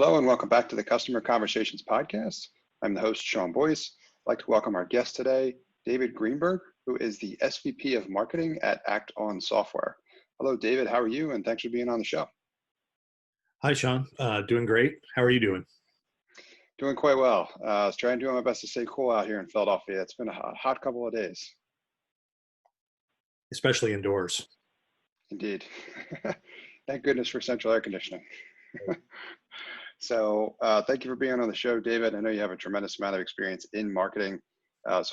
Hello and welcome back to the Customer Conversations podcast. I'm the host, Sean Boyce. I'd like to welcome our guest today, David Greenberg, who is the SVP of Marketing at ActOn Software. Hello, David. How are you? And thanks for being on the show. Hi, Sean. Doing great. How are you doing? Doing quite well. I was trying to do my best to stay cool out here in Philadelphia. It's been a hot couple of days. Especially indoors. Indeed. Thank goodness for central air conditioning. So thank you for being on the show, David. I know you have a tremendous amount of experience in marketing. We have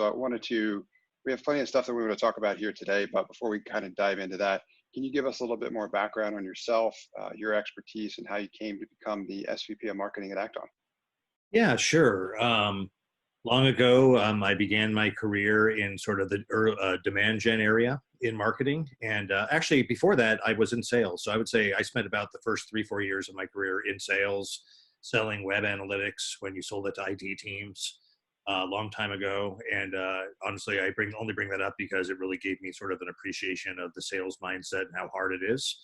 plenty of stuff that we want to talk about here today, but before we kind of dive into that, can you give us a little bit more background on yourself, your expertise, and how you came to become the SVP of Marketing at ActOn? Yeah, sure. Long ago, I began my career in sort of the demand gen area in marketing. And actually, before that, I was in sales. So I would say I spent about the first 3-4 years of my career in sales, selling web analytics when you sold it to IT teams a long time ago. And honestly, I only bring that up because it really gave me sort of an appreciation of the sales mindset and how hard it is.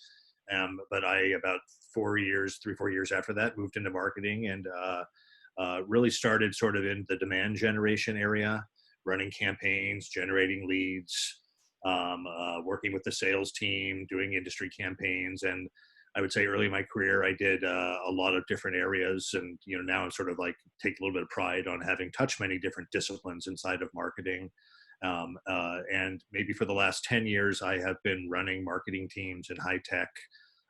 But about 3-4 years after that, moved into marketing and really started sort of in the demand generation area, running campaigns, generating leads, working with the sales team, doing industry campaigns. And I would say early in my career, I did a lot of different areas. And, now I'm sort of like take a little bit of pride on having touched many different disciplines inside of marketing. And maybe for the last 10 years, I have been running marketing teams in high tech.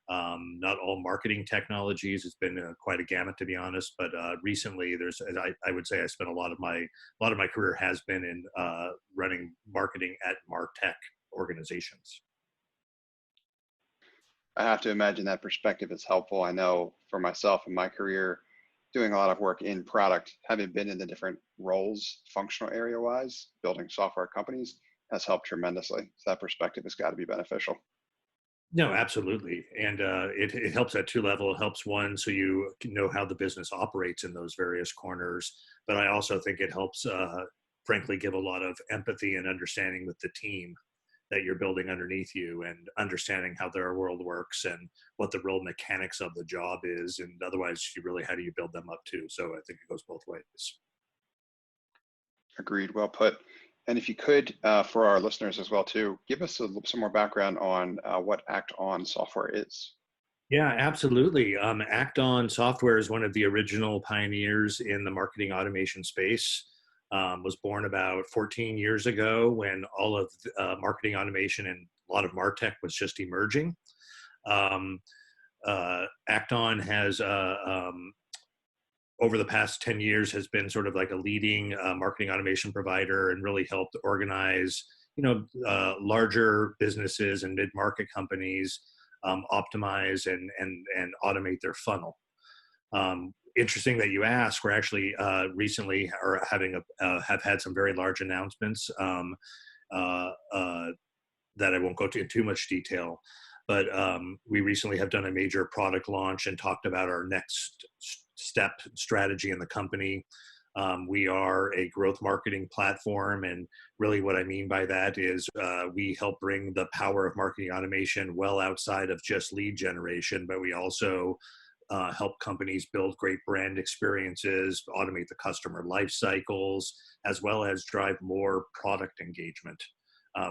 Not all marketing technologies. It's been quite a gamut, to be honest. But recently, I would say I spent a lot of my career has been in running marketing at MarTech organizations. I have to imagine that perspective is helpful. I know for myself in my career, doing a lot of work in product, having been in the different roles, functional area-wise, building software companies has helped tremendously. So that perspective has got to be beneficial. No, absolutely. And it helps at two levels. It helps one, so you know how the business operates in those various corners. But I also think it helps, frankly, give a lot of empathy and understanding with the team that you're building underneath you and understanding how their world works and what the real mechanics of the job is. And otherwise, how do you build them up too? So I think it goes both ways. Agreed. Well put. And if you could, for our listeners as well too, give us some more background on what ActOn software is. Yeah, absolutely. ActOn Software is one of the original pioneers in the marketing automation space. Was born about 14 years ago when all of marketing automation and a lot of MarTech was just emerging. ActOn has, over the past 10 years, has been sort of like a leading marketing automation provider and really helped organize, larger businesses and mid-market companies optimize and automate their funnel. Interesting that you ask. We're actually recently have had some very large announcements that I won't go into too much detail, but we recently have done a major product launch and talked about our next step strategy in the company. We are a growth marketing platform, and really what I mean by that is we help bring the power of marketing automation well outside of just lead generation, but we also help companies build great brand experiences, automate the customer life cycles, as well as drive more product engagement.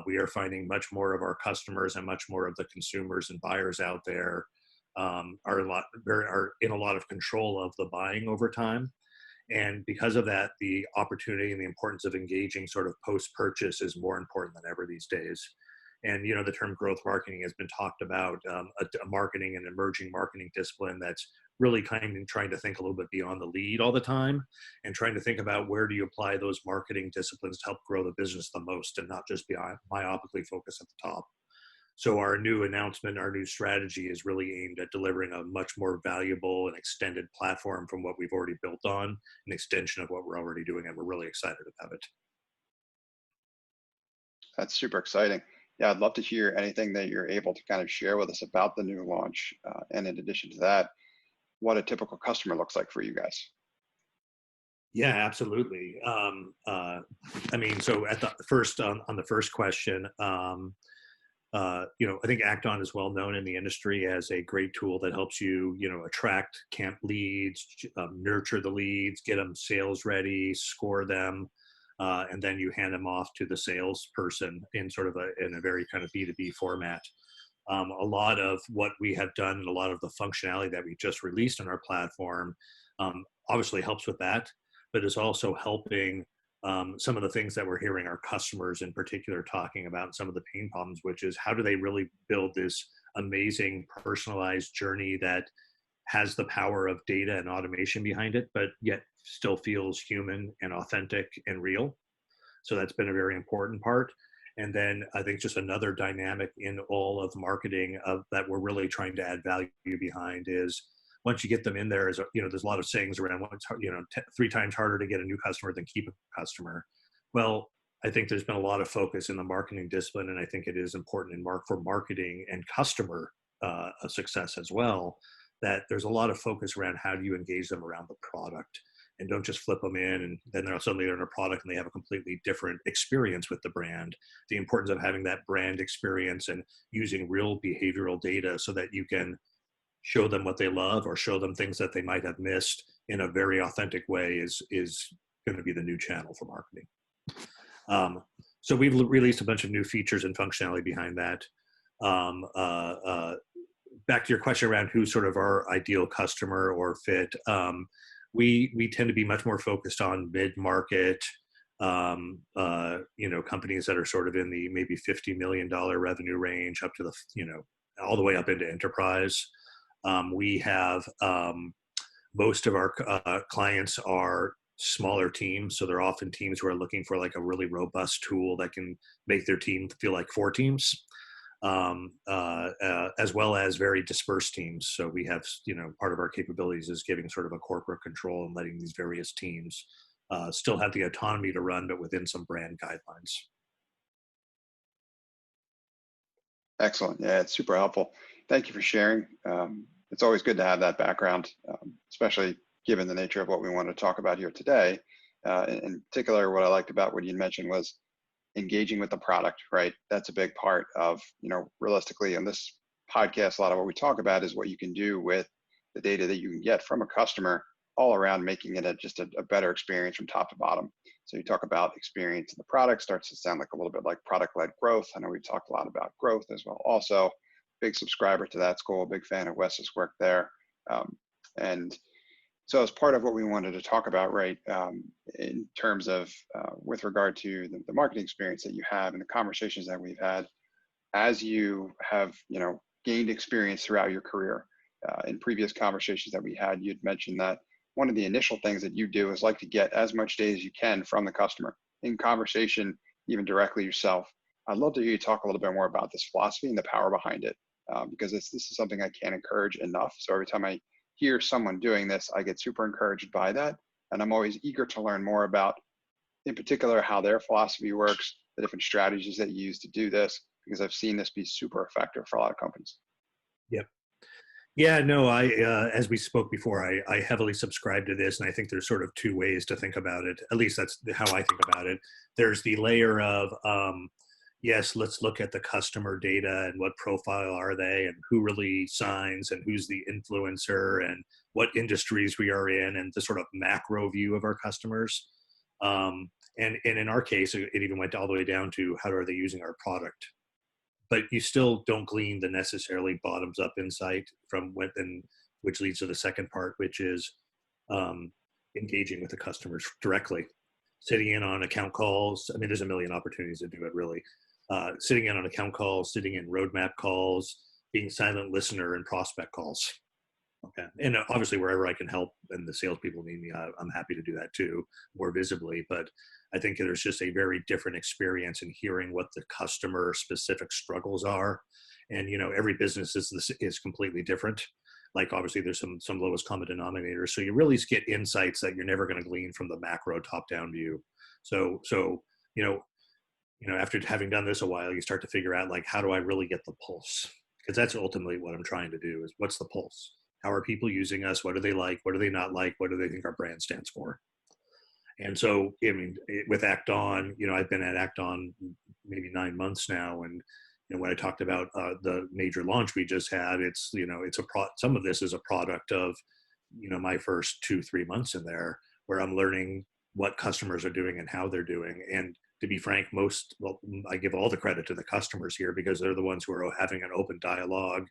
We are finding much more of our customers and much more of the consumers and buyers out there are in a lot of control of the buying over time. And because of that, the opportunity and the importance of engaging sort of post-purchase is more important than ever these days. And, the term growth marketing has been talked about, a marketing and emerging marketing discipline that's really kind of trying to think a little bit beyond the lead all the time and trying to think about where do you apply those marketing disciplines to help grow the business the most and not just be myopically focused at the top. So our new announcement, our new strategy is really aimed at delivering a much more valuable and extended platform from what we've already built on, an extension of what we're already doing, and we're really excited about it. That's super exciting. Yeah, I'd love to hear anything that you're able to kind of share with us about the new launch. And in addition to that, what a typical customer looks like for you guys. Yeah, absolutely. So at the first, on the first question, I think ActOn is well known in the industry as a great tool that helps you, attract camp leads, nurture the leads, get them sales ready, score them, and then you hand them off to the salesperson in sort of in a very kind of B2B format. A lot of what we have done and a lot of the functionality that we just released on our platform obviously helps with that, but is also helping some of the things that we're hearing our customers in particular talking about, some of the pain problems, which is how do they really build this amazing personalized journey that has the power of data and automation behind it, but yet still feels human and authentic and real. So that's been a very important part. And then I think just another dynamic in all of marketing that we're really trying to add value behind is once you get them in there, there's a lot of sayings around what's 3 times harder to get a new customer than keep a customer. Well, I think there's been a lot of focus in the marketing discipline, and I think it is important for marketing and customer success as well, that there's a lot of focus around how do you engage them around the product, and don't just flip them in and then suddenly they're in a product and they have a completely different experience with the brand. The importance of having that brand experience and using real behavioral data so that you can show them what they love or show them things that they might have missed in a very authentic way is going to be the new channel for marketing. So we've released a bunch of new features and functionality behind that. Back to your question around who's sort of our ideal customer or fit. We tend to be much more focused on mid-market, companies that are sort of in the maybe $50 million revenue range up to all the way up into enterprise. We have most of our clients are smaller teams, so they're often teams who are looking for like a really robust tool that can make their team feel like 4 teams. As well as very dispersed teams. So we have, part of our capabilities is giving sort of a corporate control and letting these various teams still have the autonomy to run, but within some brand guidelines. Excellent. Yeah, it's super helpful. Thank you for sharing. It's always good to have that background, especially given the nature of what we want to talk about here today. In particular, what I liked about what you mentioned was engaging with the product, right? That's a big part of, realistically in this podcast, a lot of what we talk about is what you can do with the data that you can get from a customer all around, making it just a better experience from top to bottom. So you talk about experience in the product, starts to sound like a little bit like product-led growth. I know we've talked a lot about growth as well. Also, big subscriber to that school, big fan of Wes's work there. And so as part of what we wanted to talk about, right, in terms of with regard to the marketing experience that you have and the conversations that we've had, as you have, gained experience throughout your career, in previous conversations that we had, you'd mentioned that one of the initial things that you do is like to get as much data as you can from the customer in conversation, even directly yourself. I'd love to hear you talk a little bit more about this philosophy and the power behind it, because this is something I can't encourage enough. So every time I hear someone doing this, I get super encouraged by that. And I'm always eager to learn more about, in particular, how their philosophy works, the different strategies that you use to do this, because I've seen this be super effective for a lot of companies. Yep. Yeah, no, as we spoke before, I heavily subscribe to this, and I think there's sort of 2 ways to think about it. At least that's how I think about it. There's the layer of, yes, let's look at the customer data and what profile are they and who really signs and who's the influencer and what industries we are in and the sort of macro view of our customers. And in our case, it even went all the way down to how are they using our product. But you still don't glean the necessarily bottoms up insight from within, which leads to the second part, which is engaging with the customers directly, sitting in on account calls. I mean, there's a million opportunities to do it really. Sitting in on account calls, sitting in roadmap calls, being silent listener in prospect calls. Okay. And obviously wherever I can help and the salespeople need me, I'm happy to do that too, more visibly. But I think there's just a very different experience in hearing what the customer specific struggles are. And, every business is completely different. Like obviously there's some lowest common denominators. So you really get insights that you're never going to glean from the macro top down view. So, after having done this a while, you start to figure out like, how do I really get the pulse? Because that's ultimately what I'm trying to do is what's the pulse? How are people using us? What do they like? What do they not like? What do they think our brand stands for? And so, I mean, with ActOn, I've been at ActOn maybe 9 months now, and when I talked about the major launch we just had, some of this is a product of, my first 2-3 months in there, where I'm learning what customers are doing and how they're doing. And to be frank, I give all the credit to the customers here, because they're the ones who are having an open dialogue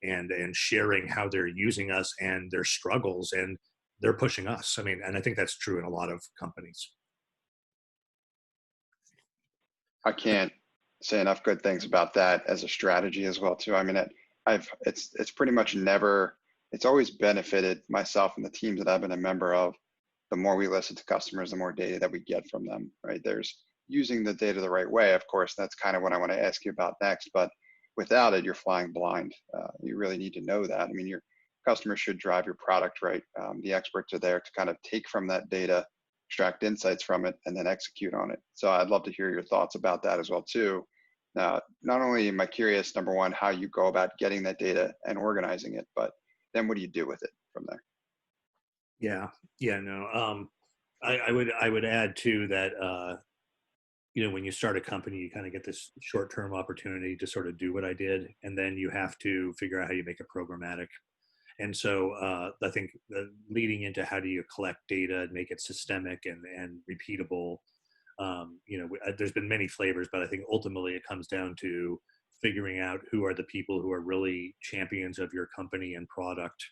and sharing how they're using us and their struggles, and they're pushing us. I mean, and I think that's true in a lot of companies. I can't say enough good things about that as a strategy as well too. I mean, it's pretty much never, it's always benefited myself and the teams that I've been a member of. The more we listen to customers, the more data that we get from them, right? There's using the data the right way. Of course, that's kind of what I want to ask you about next, but without it, you're flying blind. You really need to know that. I mean, your customers should drive your product, right? The experts are there to kind of take from that data, extract insights from it, and then execute on it. So I'd love to hear your thoughts about that as well too. Not only am I curious, number one, how you go about getting that data and organizing it, but then what do you do with it from there? Yeah, no. I would add too that when you start a company, you kind of get this short-term opportunity to sort of do what I did, and then you have to figure out how you make it programmatic. And so I think leading into how do you collect data and make it systemic and repeatable. There's been many flavors, but I think ultimately it comes down to figuring out who are the people who are really champions of your company and product.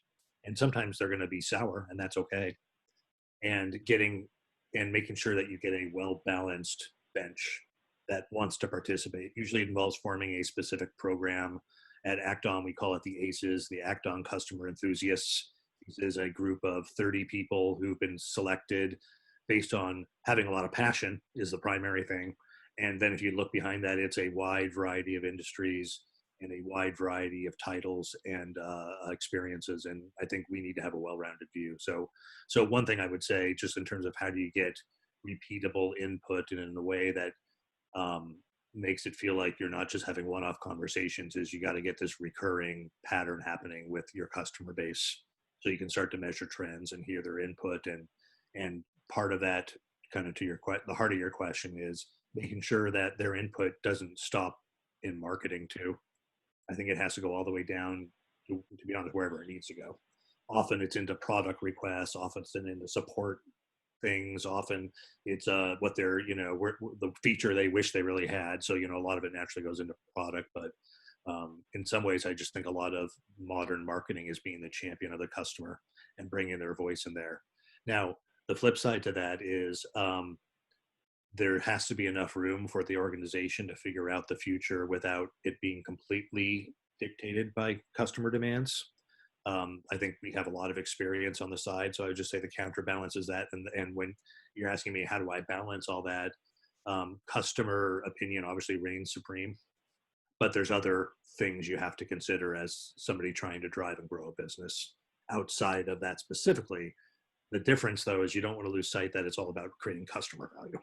And sometimes they're going to be sour, and that's okay. And making sure that you get a well-balanced bench that wants to participate. Usually it involves forming a specific program. At ActOn, we call it the ACEs, the ActOn Customer Enthusiasts. This is a group of 30 people who've been selected based on having a lot of passion is the primary thing. And then if you look behind that, it's a wide variety of industries and a wide variety of titles and experiences. And I think we need to have a well-rounded view. So one thing I would say, just in terms of how do you get repeatable input and in a way that makes it feel like you're not just having one-off conversations, is you got to get this recurring pattern happening with your customer base, so you can start to measure trends and hear their input. And part of that, kind of to the heart of your question, is making sure that their input doesn't stop in marketing too. I think it has to go all the way down to be honest, wherever it needs to go. Often it's into product requests, often it's into support things, often it's what they're, the feature they wish they really had. So, a lot of it naturally goes into product, but in some ways, I just think a lot of modern marketing is being the champion of the customer and bringing their voice in there. Now, the flip side to that is there has to be enough room for the organization to figure out the future without it being completely dictated by customer demands. I think we have a lot of experience on the side, so I would just say the counterbalance is that. And when you're asking me how do I balance all that, customer opinion obviously reigns supreme, but there's other things you have to consider as somebody trying to drive and grow a business outside of that specifically. The difference, though, is you don't want to lose sight that it's all about creating customer value,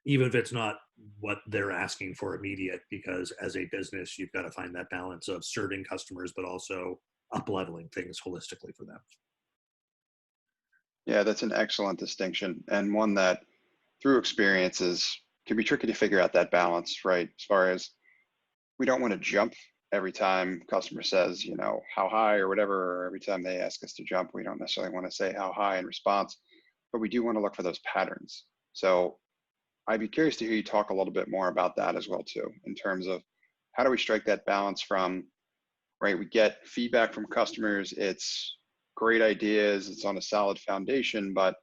even if it's not what they're asking for immediate, because as a business, you've got to find that balance of serving customers, but also up-leveling things holistically for them. Yeah, that's an excellent distinction, and one that through experiences can be tricky to figure out that balance, right? As far as we don't want to jump every time customer says, how high or whatever, or every time they ask us to jump, we don't necessarily want to say how high in response, but we do want to look for those patterns. So I'd be curious to hear you talk a little bit more about that as well too, in terms of how do we strike that balance from, right, we get feedback from customers, it's great ideas, it's on a solid foundation, but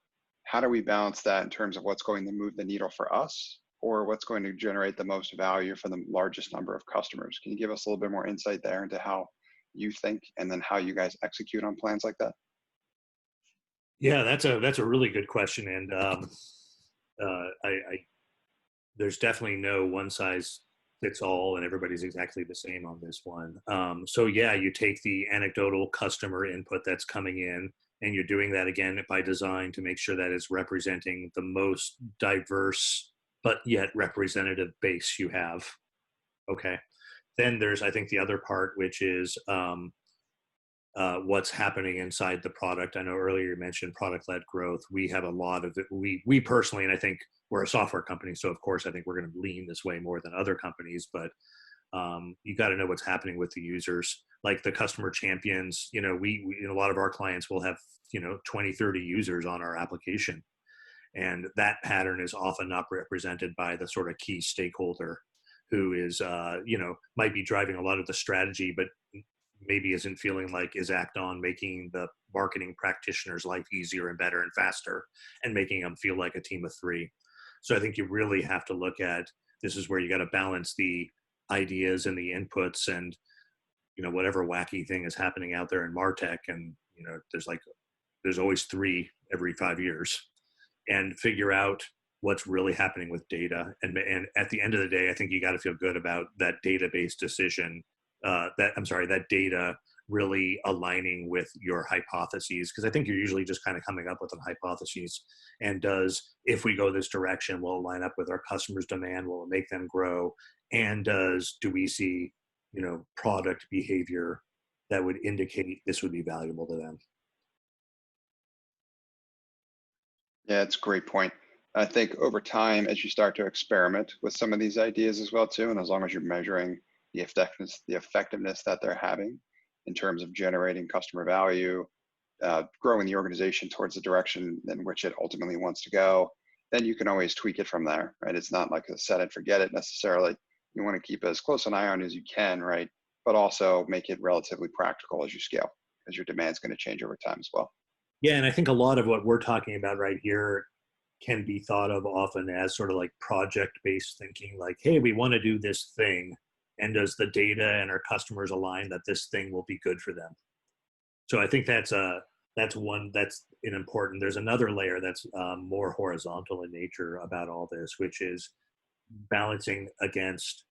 how do we balance that in terms of what's going to move the needle for us or what's going to generate the most value for the largest number of customers? Can you give us a little bit more insight there into how you think and then how you guys execute on plans like that? Yeah, that's a really good question. And there's definitely no one size fits all and everybody's exactly the same on this one. So yeah, you take the anecdotal customer input that's coming in, and you're doing that again by design to make sure that it's representing the most diverse but yet representative base you have. Okay. Then there's, I think, the other part, which is what's happening inside the product. I know earlier you mentioned product-led growth. We have a lot of it. We personally, and I think we're a software company, so of course I think we're going to lean this way more than other companies. But you got to know what's happening with the users, like the customer champions. We a lot of our clients will have 20, 30 users on our application, and that pattern is often not represented by the sort of key stakeholder who is might be driving a lot of the strategy, but maybe isn't feeling like is ActOn making the marketing practitioner's life easier and better and faster and making them feel like a team of three. So I think you really have to look at, this is where you got to balance the ideas and the inputs and whatever wacky thing is happening out there in MarTech, and there's always three every 5 years, and figure out what's really happening with data. And at the end of the day, I think you got to feel good about that database decision, that data really aligning with your hypotheses. Because I think you're usually just kind of coming up with a hypothesis, and if we go this direction, will it line up with our customers' demand? Will it make them grow? And do we see, product behavior that would indicate this would be valuable to them? Yeah, it's a great point. I think over time, as you start to experiment with some of these ideas as well too, and as long as you're measuring the effectiveness that they're having in terms of generating customer value, growing the organization towards the direction in which it ultimately wants to go, then you can always tweak it from there, right? It's not like a set and forget it necessarily. You want to keep as close an eye on as you can, right? But also make it relatively practical as you scale, because your demand's going to change over time as well. Yeah, and I think a lot of what we're talking about right here can be thought of often as sort of like project-based thinking, like, hey, we want to do this thing, and does the data and our customers align that this thing will be good for them? So I think that's an important. There's another layer that's more horizontal in nature about all this, which is balancing against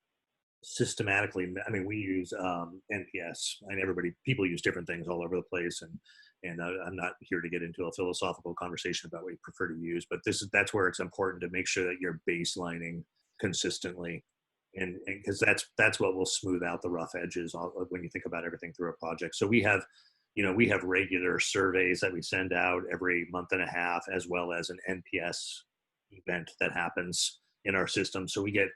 systematically. I mean, we use NPS, and people use different things all over the place, and I'm not here to get into a philosophical conversation about what you prefer to use, but that's where it's important to make sure that you're baselining consistently, and because that's what will smooth out the rough edges when you think about everything through a project. So we have regular surveys that we send out every month and a half, as well as an NPS event that happens in our system. So we get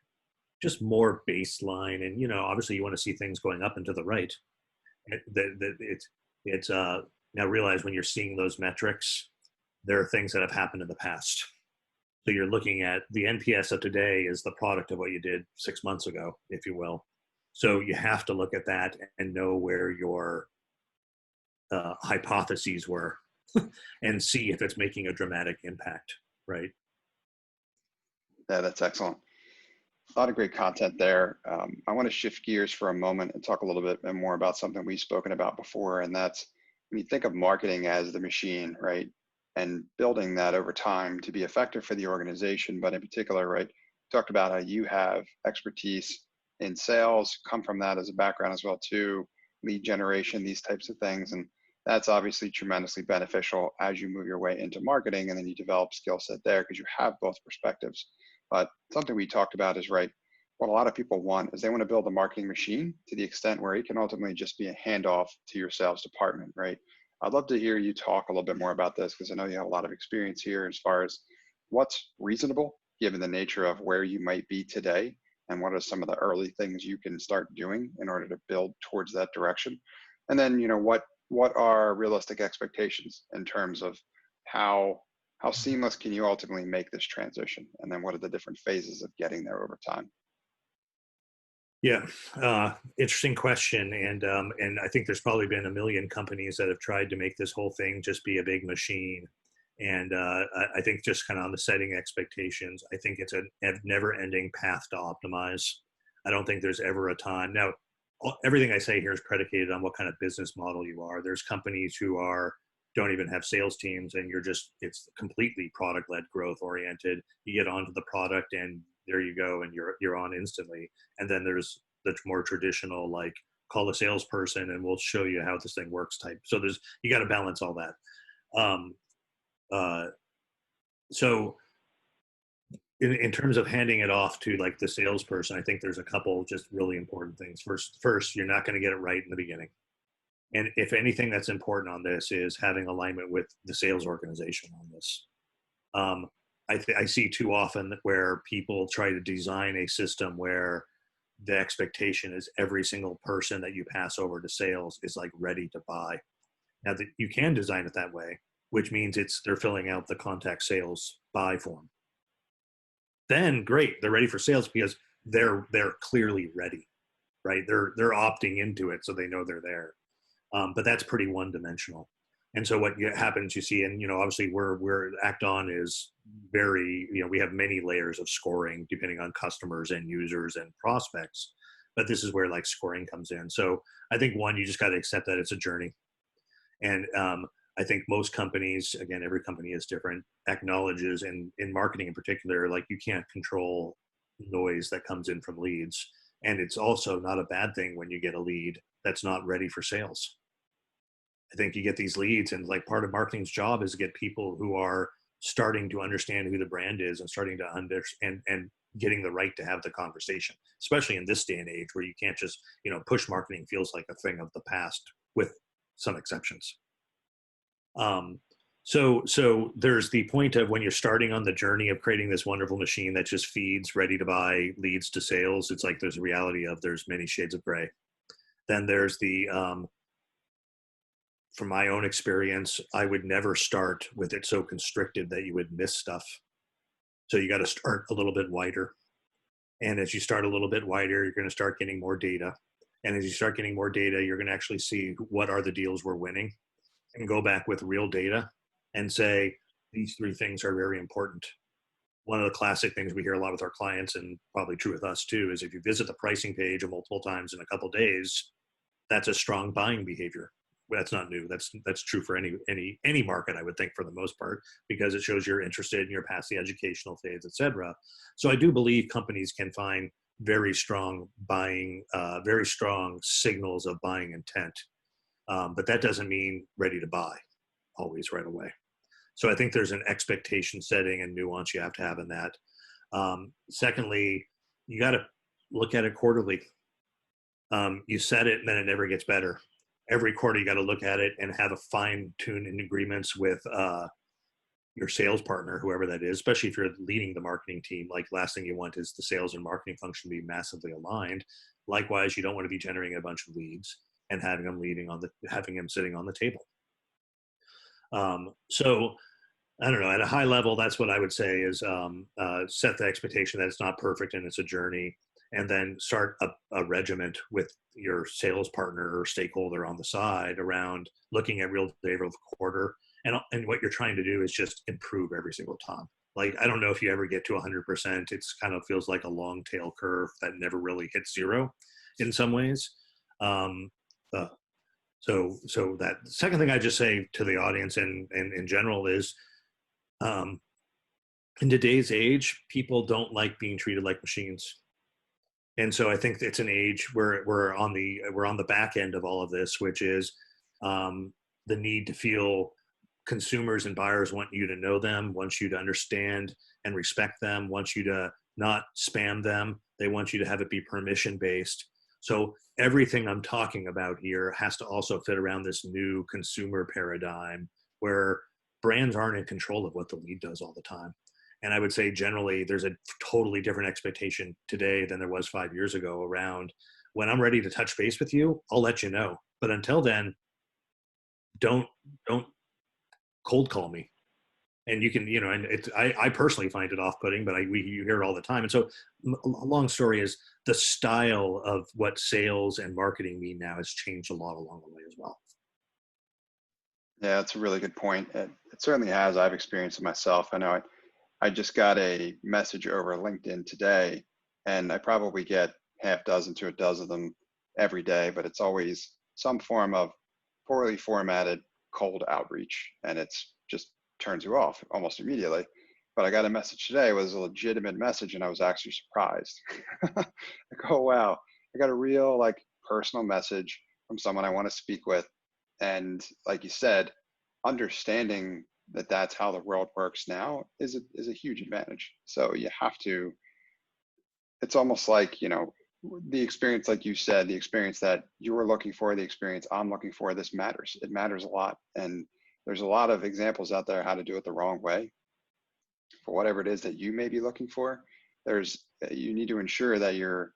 just more baseline, and obviously you want to see things going up and to the right. It's now realize when you're seeing those metrics, there are things that have happened in the past. So you're looking at the NPS of today is the product of what you did 6 months ago, if you will. So you have to look at that and know where your hypotheses were and see if it's making a dramatic impact, right? Yeah, that's excellent. A lot of great content there. I want to shift gears for a moment and talk a little bit more about something we've spoken about before, and that's when you think of marketing as the machine, right? And building that over time to be effective for the organization, but in particular, right, talked about how you have expertise in sales, come from that as a background as well too, lead generation, these types of things. And that's obviously tremendously beneficial as you move your way into marketing, and then you develop skill set there because you have both perspectives. But something we talked about is, right, what a lot of people want is they want to build a marketing machine to the extent where it can ultimately just be a handoff to your sales department, right? I'd love to hear you talk a little bit more about this, because I know you have a lot of experience here as far as what's reasonable given the nature of where you might be today, and what are some of the early things you can start doing in order to build towards that direction. And then, what are realistic expectations in terms of how seamless can you ultimately make this transition? And then what are the different phases of getting there over time? Yeah, interesting question, and I think there's probably been a million companies that have tried to make this whole thing just be a big machine, and I think just kind of on the setting expectations, I think it's a never-ending path to optimize. I don't think there's ever a time. Now, everything I say here is predicated on what kind of business model you are. There's companies who don't even have sales teams, and it's completely product-led growth oriented. You get onto the product and there you go, and you're on instantly. And then there's the more traditional, like, call a salesperson and we'll show you how this thing works type. So you got to balance all that. So in terms of handing it off to like the salesperson, I think there's a couple just really important things. First, you're not going to get it right in the beginning. And if anything that's important on this is having alignment with the sales organization on this. Um, I see too often where people try to design a system where the expectation is every single person that you pass over to sales is like ready to buy. Now that you can design it that way, which means they're filling out the contact sales buy form. Then great, they're ready for sales because they're clearly ready, right? They're opting into it, so they know they're there. But that's pretty one-dimensional. And so what happens, you see, and obviously we're ActOn is very, we have many layers of scoring depending on customers and users and prospects. But this is where like scoring comes in. So I think one, you just got to accept that it's a journey. And I think most companies, again, every company is different, acknowledges, and in marketing in particular, like you can't control noise that comes in from leads. And it's also not a bad thing when you get a lead that's not ready for sales. I think you get these leads, and like part of marketing's job is to get people who are starting to understand who the brand is and starting to understand and getting the right to have the conversation, especially in this day and age where you can't just, push marketing feels like a thing of the past with some exceptions. So there's the point of when you're starting on the journey of creating this wonderful machine that just feeds ready to buy leads to sales. It's like there's a reality of there's many shades of gray. Then there's the from my own experience, I would never start with it so constricted that you would miss stuff. So you got to start a little bit wider. And as you start a little bit wider, you're going to start getting more data. And as you start getting more data, you're going to actually see what are the deals we're winning and go back with real data and say, these three things are very important. One of the classic things we hear a lot with our clients, and probably true with us too, is if you visit the pricing page multiple times in a couple of days, that's a strong buying behavior. That's not new. That's true for any market, I would think, for the most part, because it shows you're interested and you're past the educational phase, et cetera. So I do believe companies can find very strong very strong signals of buying intent. But that doesn't mean ready to buy always right away. So I think there's an expectation setting and nuance you have to have in that. Secondly, you got to look at it quarterly. You set it and then it never gets better. Every quarter you got to look at it and have a fine-tuned in agreements with your sales partner, whoever that is, especially if you're leading the marketing team. Like last thing you want is the sales and marketing function to be massively aligned. Likewise, you don't want to be generating a bunch of leads and having them sitting on the table. So I don't know, at a high level, that's what I would say is set the expectation that it's not perfect and it's a journey, and then start a regiment with your sales partner or stakeholder on the side around looking at real data of the quarter. And what you're trying to do is just improve every single time. Like, I don't know if you ever get to 100%. It's kind of feels like a long tail curve that never really hits zero in some ways. So that second thing I just say to the audience and in general is, in today's age, people don't like being treated like machines. And so I think it's an age where we're on the back end of all of this, which is the need to feel consumers and buyers want you to know them, want you to understand and respect them, want you to not spam them. They want you to have it be permission based. So everything I'm talking about here has to also fit around this new consumer paradigm where brands aren't in control of what the lead does all the time. And I would say generally there's a totally different expectation today than there was 5 years ago around when I'm ready to touch base with you, I'll let you know. But until then, don't cold call me. And you can, and I personally find it off-putting, but you hear it all the time. And so a long story is the style of what sales and marketing mean now has changed a lot along the way as well. Yeah, that's a really good point. It certainly has. I've experienced it myself. I know I just got a message over LinkedIn today, and I probably get half dozen to a dozen of them every day, but it's always some form of poorly formatted cold outreach, and it's just turns you off almost immediately. But I got a message today, it was a legitimate message, and I was actually surprised. Like, oh wow, I got a real personal message from someone I want to speak with. And like you said, understanding that that's how the world works now is a huge advantage. So you have to, it's almost like, the experience, like you said, the experience that you were looking for, the experience I'm looking for, this matters. It matters a lot. And there's a lot of examples out there how to do it the wrong way for whatever it is that you may be looking for. You need to ensure that you're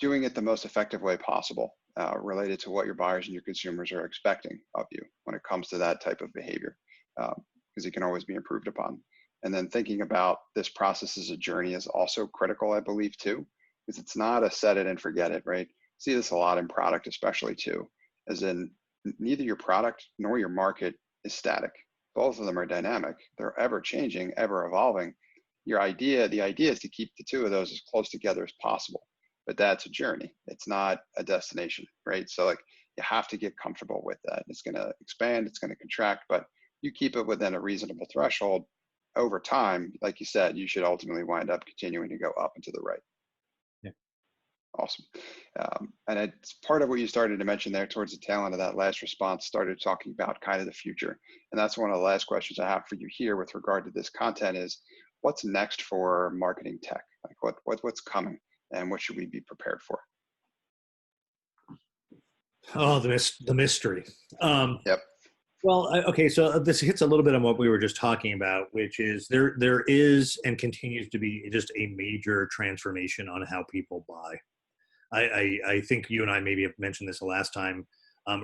doing it the most effective way possible, related to what your buyers and your consumers are expecting of you when it comes to that type of behavior, because it can always be improved upon. And then thinking about this process as a journey is also critical, I believe, too, because it's not a set it and forget it, right? See this a lot in product, especially too, as in neither your product nor your market is static. Both of them are dynamic. They're ever changing, ever evolving. The idea is to keep the two of those as close together as possible. But that's a journey. It's not a destination, right? So like you have to get comfortable with that. It's going to expand, it's going to contract, but you keep it within a reasonable threshold. Over time, like you said, you should ultimately wind up continuing to go up and to the right. Yeah. Awesome. And it's part of what you started to mention there towards the tail end of that last response, started talking about kind of the future. And that's one of the last questions I have for you here with regard to this content is, what's next for marketing tech? Like what's coming and what should we be prepared for? Oh, the mystery. Yep. Well, okay, so this hits a little bit on what we were just talking about, which is there is and continues to be just a major transformation on how people buy. I think you and I maybe have mentioned this the last time.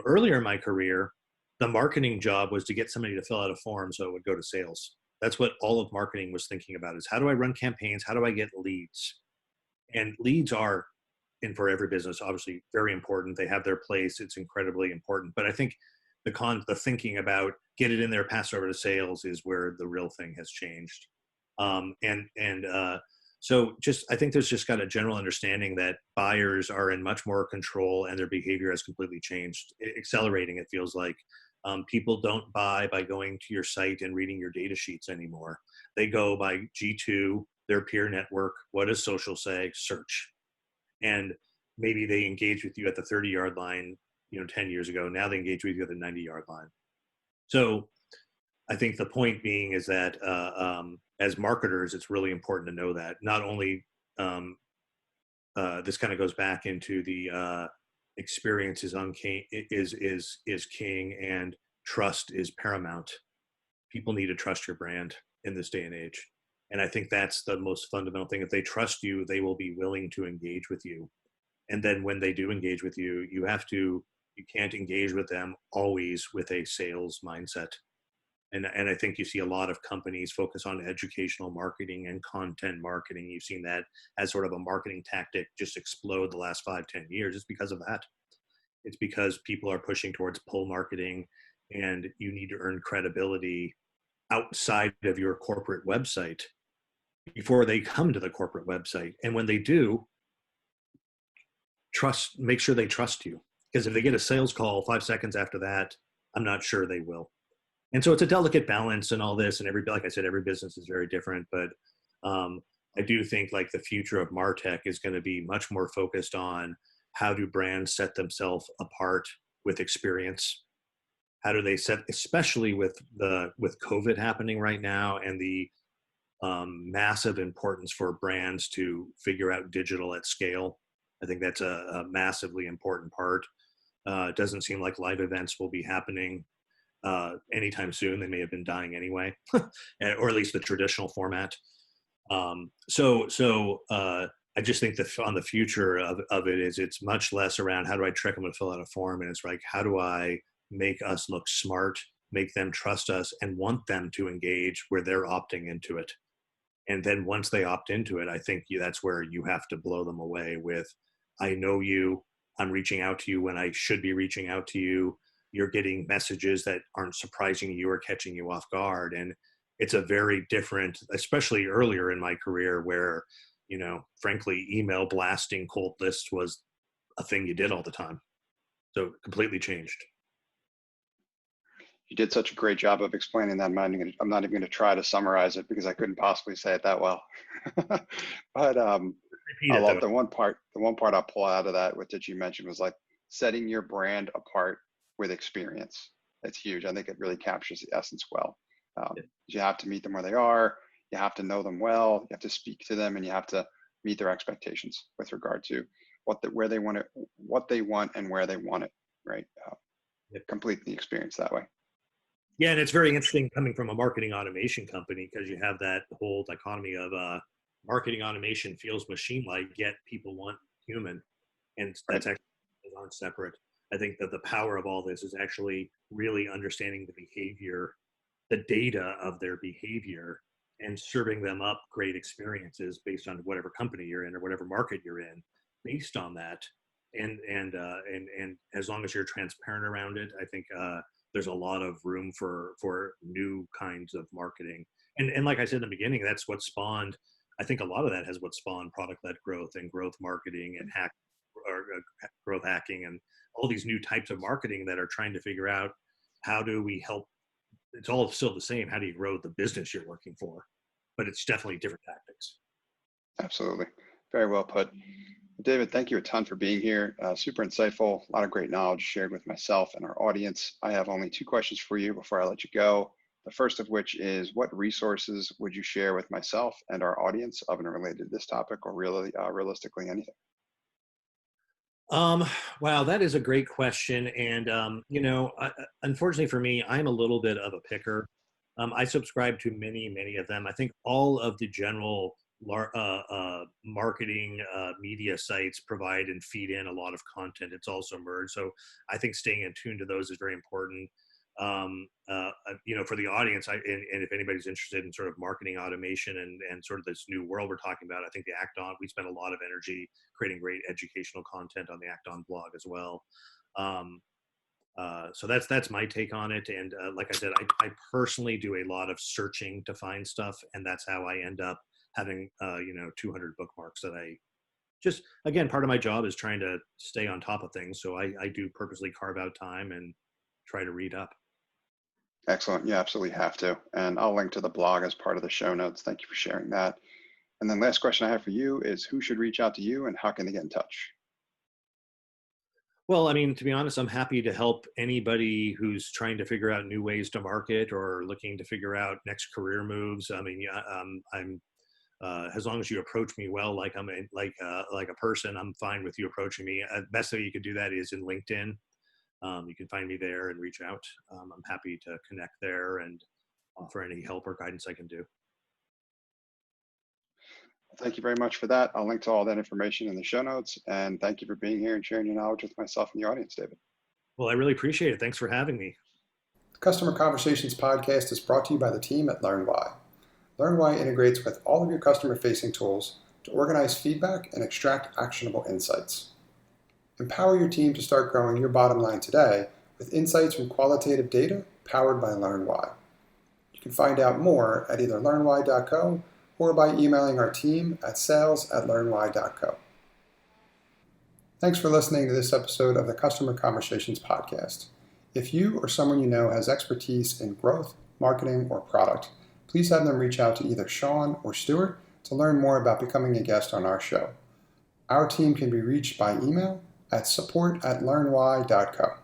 Earlier in my career, the marketing job was to get somebody to fill out a form so it would go to sales. That's what all of marketing was thinking about, is how do I run campaigns? How do I get leads? And leads are, and for every business, obviously very important. They have their place. It's incredibly important. But I think the thinking about get it in there, pass it over to sales is where the real thing has changed. So just, I think there's just got a general understanding that buyers are in much more control and their behavior has completely changed, accelerating. It feels like people don't buy by going to your site and reading your data sheets anymore. They go by G2, their peer network. What does social say? Search. And maybe they engage with you at the 30-yard line, 10 years ago. Now they engage with you at the 90-yard line. So I think the point being is that as marketers, it's really important to know that not only this kind of goes back into the experience is king and trust is paramount. People need to trust your brand in this day and age. And I think that's the most fundamental thing. If they trust you, they will be willing to engage with you. And then when they do engage with you, you can't engage with them always with a sales mindset. And I think you see a lot of companies focus on educational marketing and content marketing. You've seen that as sort of a marketing tactic just explode the last 5-10 years. It's because of that. It's because people are pushing towards pull marketing, and you need to earn credibility outside of your corporate website before they come to the corporate website. And when they do, make sure they trust you. Because if they get a sales call 5 seconds after that, I'm not sure they will. And so it's a delicate balance and all this, and like I said, every business is very different, but I do think like the future of MarTech is going to be much more focused on how do brands set themselves apart with experience? How do they especially with COVID happening right now and the massive importance for brands to figure out digital at scale. I think that's a massively important part. It doesn't seem like live events will be happening anytime soon. They may have been dying anyway, or at least the traditional format. I just think that on the future of it is it's much less around how do I trick them to fill out a form, and it's like how do I make us look smart, make them trust us, and want them to engage where they're opting into it. And then once they opt into it, I think that's where you have to blow them away with, I know you, I'm reaching out to you when I should be reaching out to you. You're getting messages that aren't surprising you or catching you off guard. And it's a very different, especially earlier in my career where, frankly, email blasting cold lists was a thing you did all the time. So it completely changed. You did such a great job of explaining that. I'm not even going to try to summarize it because I couldn't possibly say it that well. But I love the one part I'll pull out of that, that you mentioned was like setting your brand apart with experience. It's huge. I think it really captures the essence well. You have to meet them where they are. You have to know them well. You have to speak to them, and you have to meet their expectations with regard to where they want it, what they want, and where they want it. Right. Yep. Complete the experience that way. Yeah, and it's very interesting coming from a marketing automation company because you have that whole dichotomy of marketing automation feels machine-like, yet people want human, and Right. that's actually aren't separate. I think that the power of all this is actually really understanding the behavior, the data of their behavior, and serving them up great experiences based on whatever company you're in or whatever market you're in, based on that. And as long as you're transparent around it, I think there's a lot of room for new kinds of marketing. And like I said in the beginning, that's what spawned. I think a lot of that has what spawned product-led growth and growth marketing and growth hacking and all these new types of marketing that are trying to figure out how do we help. It's all still the same. How do you grow the business you're working for? But it's definitely different tactics. Absolutely. Very well put. David, thank you a ton for being here. Super insightful, a lot of great knowledge shared with myself and our audience. I have only 2 questions for you before I let you go. The first of which is, what resources would you share with myself and our audience of and related to this topic, or really realistically anything? Wow, that is a great question. And, unfortunately for me, I'm a little bit of a picker. I subscribe to many of them. I think all of the general marketing media sites provide and feed in a lot of content. It's also merged. So I think staying in tune to those is very important. For the audience, and if anybody's interested in sort of marketing automation and sort of this new world we're talking about, I think the ActOn, we spend a lot of energy creating great educational content on the ActOn blog as well. So that's my take on it. And like I said, I personally do a lot of searching to find stuff, and that's how I end up having 200 bookmarks that I just, again, part of my job is trying to stay on top of things. So I do purposely carve out time and try to read up. Excellent. You absolutely have to. And I'll link to the blog as part of the show notes. Thank you for sharing that. And then last question I have for you is, who should reach out to you and how can they get in touch? Well, I mean, to be honest, I'm happy to help anybody who's trying to figure out new ways to market or looking to figure out next career moves. I mean, yeah, I'm as long as you approach me well, like like a person, I'm fine with you approaching me. Best way you could do that is in LinkedIn. You can find me there and reach out. I'm happy to connect there and offer any help or guidance I can do. Thank you very much for that. I'll link to all that information in the show notes. And thank you for being here and sharing your knowledge with myself and the audience, David. Well, I really appreciate it. Thanks for having me. The Customer Conversations podcast is brought to you by the team at LearnWhy. LearnWhy integrates with all of your customer-facing tools to organize feedback and extract actionable insights. Empower your team to start growing your bottom line today with insights from qualitative data powered by LearnWhy. You can find out more at either learnwhy.co or by emailing our team at sales@learnwhy.co. Thanks for listening to this episode of the Customer Conversations podcast. If you or someone you know has expertise in growth, marketing, or product, please have them reach out to either Sean or Stuart to learn more about becoming a guest on our show. Our team can be reached by email at support@learnwhy.co.